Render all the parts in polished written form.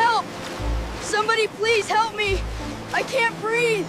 Help! Somebody please help me! I can't breathe!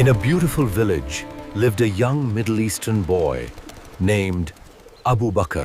In a beautiful village lived a young Middle Eastern boy named Abu Bakr.